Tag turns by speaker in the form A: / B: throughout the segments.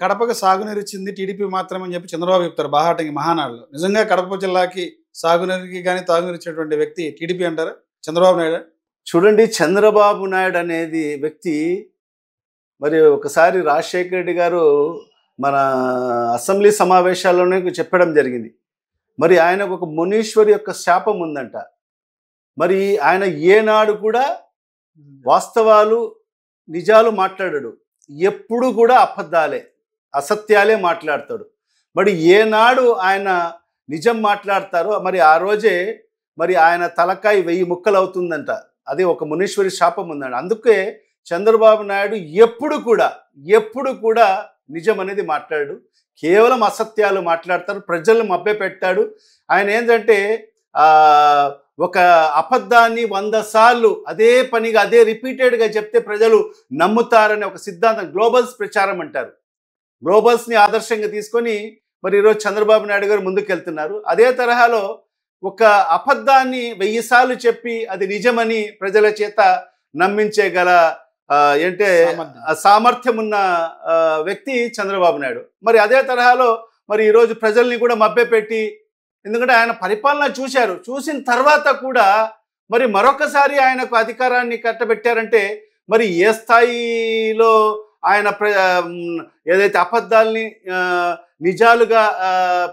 A: కడపకు సాగునీరు ఇచ్చింది టీడీపీ మాత్రమే అని చెప్పి చంద్రబాబు చెప్తారు బాహాటంగి మహానాడులో. నిజంగా కడప జిల్లాకి సాగునీరుకి గాని, తాగునీరు ఇచ్చేటువంటి వ్యక్తి టీడీపీ అంటారా? చంద్రబాబు నాయుడా?
B: చూడండి, చంద్రబాబు నాయుడు అనేది వ్యక్తి మరి ఒకసారి రాజశేఖర రెడ్డి గారు మన అసెంబ్లీ సమావేశాల్లోనే చెప్పడం జరిగింది. మరి ఆయనకు ఒక మునీశ్వరి యొక్క శాపం ఉందంట. మరి ఆయన ఏనాడు కూడా వాస్తవాలు నిజాలు మాట్లాడాడు. ఎప్పుడు కూడా అబద్ధాలే, అసత్యాలే మాట్లాడతాడు. మరి ఏనాడు ఆయన నిజం మాట్లాడతారో మరి ఆ రోజే మరి ఆయన తలకాయ 1000 ముక్కలు అవుతుందంట. అది ఒక మునీశ్వరి శాపం ఉందంట. అందుకే చంద్రబాబు నాయుడు ఎప్పుడు కూడా నిజం అనేది మాట్లాడు, కేవలం అసత్యాలు మాట్లాడతారు, ప్రజలను మభ్యపెట్టాడు. ఆయన ఏంటంటే ఒక అబద్ధాన్ని 100 సార్లు అదే పనిగా అదే రిపీటెడ్గా చెప్తే ప్రజలు నమ్ముతారనే ఒక సిద్ధాంతం, గ్లోబల్స్ ప్రచారం అంటారు. గ్లోబల్స్ని ఆదర్శంగా తీసుకొని మరి ఈరోజు చంద్రబాబు నాయుడు గారు ముందుకెళ్తున్నారు. అదే తరహాలో ఒక అబద్ధాన్ని 1000 సార్లు చెప్పి అది నిజమని ప్రజల చేత నమ్మించేగల ఏంటే సామర్థ్యం ఉన్న వ్యక్తి చంద్రబాబు నాయుడు. మరి అదే తరహాలో మరి ఈరోజు ప్రజల్ని కూడా మభ్యపెట్టి, ఎందుకంటే ఆయన పరిపాలన చూసిన తర్వాత కూడా మరి మరొకసారి ఆయనకు అధికారాన్ని కట్టబెట్టారంటే మరి ఏ స్థాయిలో ఆయన ఏదైతే అబద్ధాలని నిజాలుగా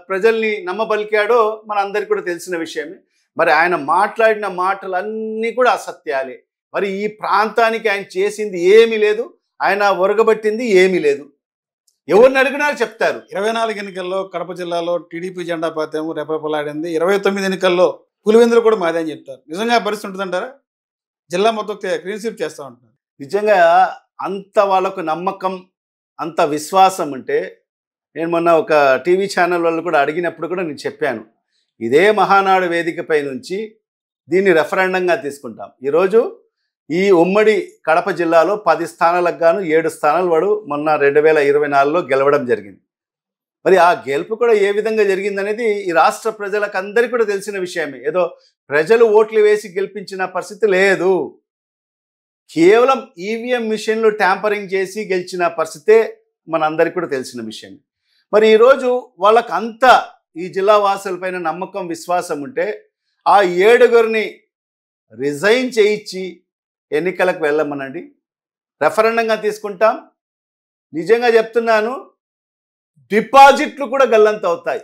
B: ప్రజల్ని నమ్మబలికాడో మన అందరికీ కూడా తెలిసిన విషయమే. మరి ఆయన మాట్లాడిన మాటలన్నీ కూడా అసత్యాలే. మరి ఈ ప్రాంతానికి ఆయన చేసింది ఏమీ లేదు, ఆయన ఒరగబట్టింది ఏమీ లేదు. ఎవరిని అడిగినా చెప్తారు.
A: 24 ఎన్నికల్లో కడప జిల్లాలో టీడీపీ జెండా పాతేమో రెపరెపలాడింది. 29 ఎన్నికల్లో పులివెందులు కూడా మాదే అని చెప్తారు. నిజంగా పరిస్థితి ఉంటుందంటారా? జిల్లా మొత్తం క్లీన్ స్వీప్ చేస్తూ ఉంటారు.
B: నిజంగా అంత వాళ్ళకు నమ్మకం, అంత విశ్వాసం ఉంటే, నేను మొన్న ఒక టీవీ ఛానల్ వాళ్ళు కూడా అడిగినప్పుడు కూడా నేను చెప్పాను, ఇదే మహానాడు వేదికపై నుంచి దీన్ని రెఫరెండంగా తీసుకుంటాం. ఈరోజు ఈ ఉమ్మడి కడప జిల్లాలో 10 స్థానాలకు గాను 7 స్థానాలు వాడు మొన్న 2024లో గెలవడం జరిగింది. మరి ఆ గెలుపు కూడా ఏ విధంగా జరిగిందనేది ఈ రాష్ట్ర ప్రజలకు అందరికీ కూడా తెలిసిన విషయమే. ఏదో ప్రజలు ఓట్లు వేసి గెలిపించిన పరిస్థితి లేదు. కేవలం ఈవీఎం మిషన్లు ట్యాంపరింగ్ చేసి గెలిచిన పరిస్థితే మనందరికీ కూడా తెలిసిన విషయం. మరి ఈరోజు వాళ్ళకు అంత ఈ జిల్లా వాసులపైన నమ్మకం, విశ్వాసం ఉంటే ఆ 7గురిని రిజైన్ చేయించి ఎన్నికలకు వెళ్ళమనండి, రెఫరెండంగా తీసుకుంటాం. నిజంగా చెప్తున్నాను, డిపాజిట్లు కూడా గల్లంత అవుతాయి.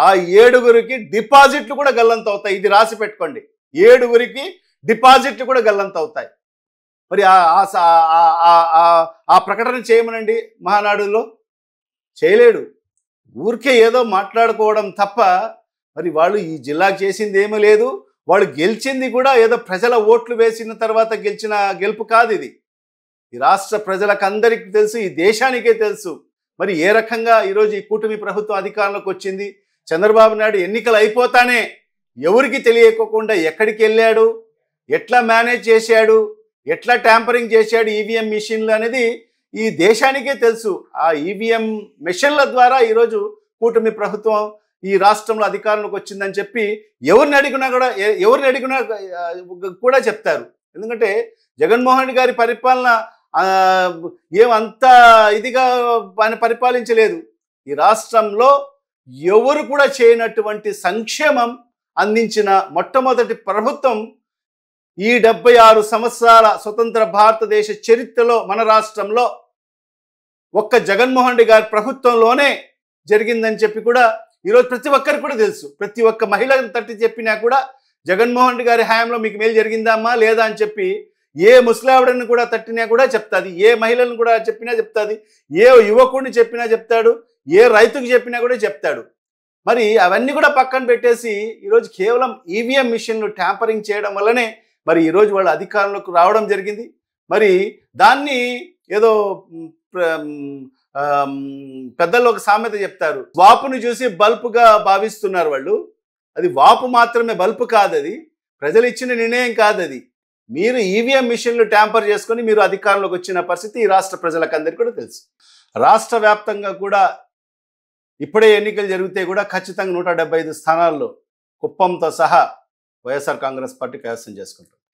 B: ఆ 7గురికి డిపాజిట్లు కూడా గల్లంత అవుతాయి. ఇది రాసి పెట్టుకోండి, 7గురికి డిపాజిట్లు కూడా గల్లంత అవుతాయి. మరి ఆ ప్రకటన చేయమనండి. మహానాడులో చేయలేడు, ఊరికే ఏదో మాట్లాడుకోవడం తప్ప మరి వాళ్ళు ఈ జిల్లాకు చేసింది ఏమీ లేదు. వాళ్ళు గెలిచింది కూడా ఏదో ప్రజల ఓట్లు వేసిన తర్వాత గెలిచిన గెలుపు కాదు ఇది. ఈ రాష్ట్ర ప్రజలకు అందరికీ తెలుసు, ఈ దేశానికే తెలుసు మరి ఏ రకంగా ఈరోజు ఈ కూటమి ప్రభుత్వం అధికారంలోకి వచ్చింది. చంద్రబాబు నాయుడు ఎన్నికలు అయిపోతానే ఎవరికి తెలియకోకుండా ఎక్కడికి వెళ్ళాడు, ఎట్లా మేనేజ్ చేశాడు, ఎట్లా ట్యాంపరింగ్ చేశాడు ఈవీఎం మిషన్లు అనేది ఈ దేశానికే తెలుసు. ఆ ఈవీఎం మిషన్ల ద్వారా ఈరోజు కూటమి ప్రభుత్వం ఈ రాష్ట్రంలో అధికారంలోకి వచ్చిందని చెప్పి ఎవరిని అడిగినా కూడా చెప్తారు. ఎందుకంటే జగన్మోహన్ రెడ్డి గారి పరిపాలన ఏమంత ఇదిగా ఆయన పరిపాలించలేదు. ఈ రాష్ట్రంలో ఎవరు కూడా చేయనటువంటి సంక్షేమం అందించిన మొట్టమొదటి ప్రభుత్వం ఈ 76 సంవత్సరాల స్వతంత్ర భారతదేశ చరిత్రలో మన రాష్ట్రంలో ఒక్క జగన్మోహన్ రెడ్డి గారి ప్రభుత్వంలోనే జరిగిందని చెప్పి కూడా ఈరోజు ప్రతి ఒక్కరికి కూడా తెలుసు. ప్రతి ఒక్క మహిళను తట్టి చెప్పినా కూడా జగన్మోహన్ రెడ్డి గారి హయాంలో మీకు మేలు జరిగిందమ్మా లేదా అని చెప్పి ఏ ముసలావిడని కూడా తట్టినా కూడా చెప్తాది, ఏ మహిళలను కూడా చెప్పినా చెప్తాది, ఏ యువకుడిని చెప్పినా చెప్తాడు, ఏ రైతుకు చెప్పినా కూడా చెప్తాడు. మరి అవన్నీ కూడా పక్కన పెట్టేసి ఈరోజు కేవలం ఈవీఎం మిషన్లు ట్యాంపరింగ్ చేయడం వల్లనే మరి ఈరోజు వాళ్ళు అధికారంలోకి రావడం జరిగింది. మరి దాన్ని ఏదో పెద్దలు ఒక సామెత చెప్తారు, వాపును చూసి బల్పుగా భావిస్తున్నారు వాళ్ళు. అది వాపు మాత్రమే, బల్పు కాదు. అది ప్రజలు ఇచ్చిన నిర్ణయం కాదు. అది మీరు ఈవీఎం మిషన్లు ట్యాంపర్ చేసుకొని మీరు అధికారంలోకి వచ్చిన పరిస్థితి ఈ రాష్ట్ర ప్రజలకు అందరికీ కూడా తెలుసు. రాష్ట్ర వ్యాప్తంగా కూడా ఇప్పుడే ఎన్నికలు జరిగితే కూడా ఖచ్చితంగా 175 స్థానాల్లో కుప్పంతో సహా వైఎస్ఆర్ కాంగ్రెస్ పార్టీ కైవసం చేసుకుంటారు.